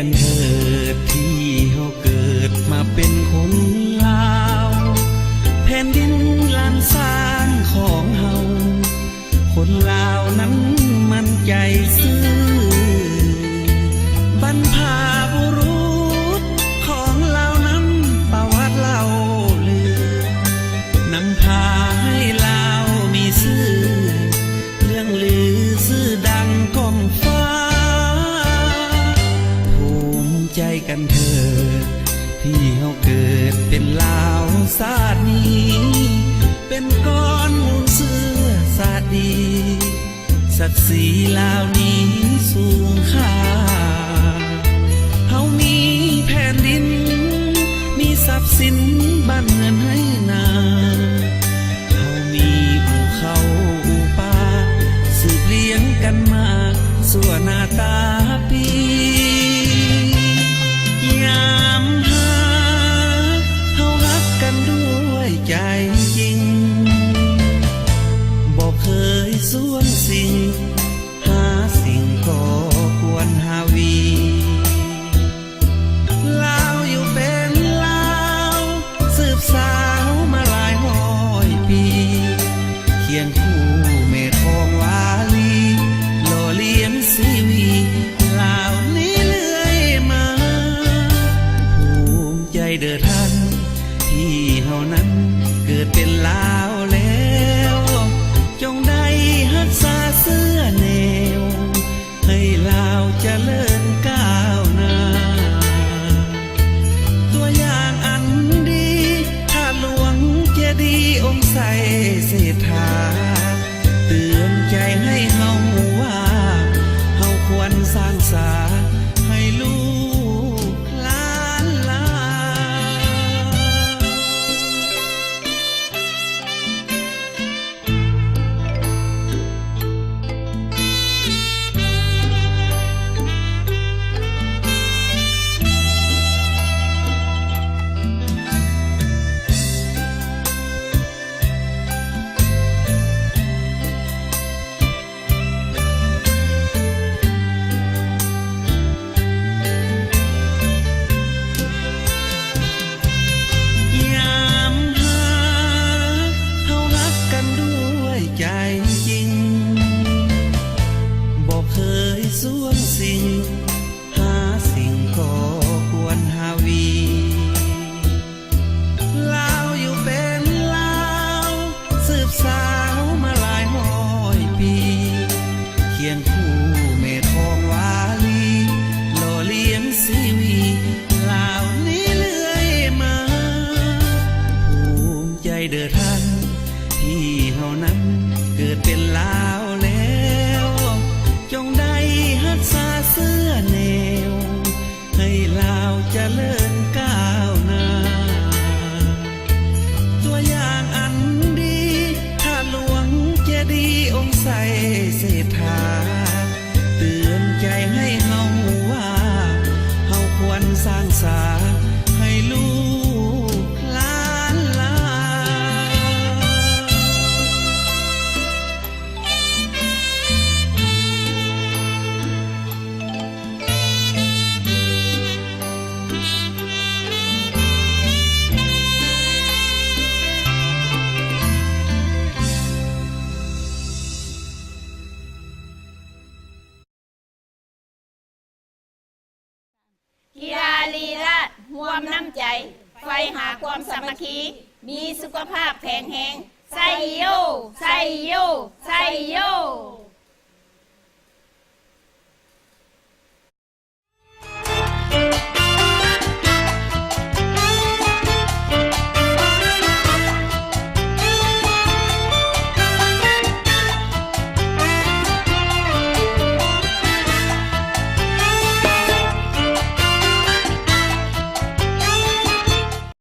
กันเถิดที่เฮาเกิดมาเป็นคนลาวแผ่นดินล้านสร้างของเฮาคนลาวนั้นมันใจซื่อบรรพบุรุษของเรานั้นประวัติเล่าลือนำพาให้ลาวมีชื่อเรื่องลือชื่อดังก้องฟ้าภูมิใจกันเถิดที่เฮาเกิดเป็นลาวชาตินี้เป็นก้อนมูลเสื้อชาติดีศักดิ์ศรีลาวนี้สูงค่าเฮามีแผ่นดินมีทรัพย์สินบ้านเรือนให้นาเฮามีภูเขาอูป่าสืบเลี้ยงกันมาสั่วหน้าตาปียามหาเฮารักกันด้วยใจจริงบอกเคยส่วนสิ่งหาสิ่งก่อกวนหาวีลาวอยู่เป็นลาวสืบสาวมาหลายร้อยปีเคียงคู่แม่ทองวาลีหล่อเลี้ยงชีวีลาวนี้เรื่อยมาภูมิใจเด้อท่านที่เฮานั้นเกิดเป็นลาวแล้วจงได้รักษาเสื้อแนวให้ลาวเจริญก้าวหน้าตัวอย่างอันดีข้าหลวงเจดีย์องค์ใสเศรษฐาเตือนใจให้เฮาว่าเฮาควรสร้างสาให้ลูกหลานลา กีฬาลีลาศร่วมน้ำใจไฟหาความสามัคคีมีสุขภาพแข็งแรงไซโยไซโยไซโย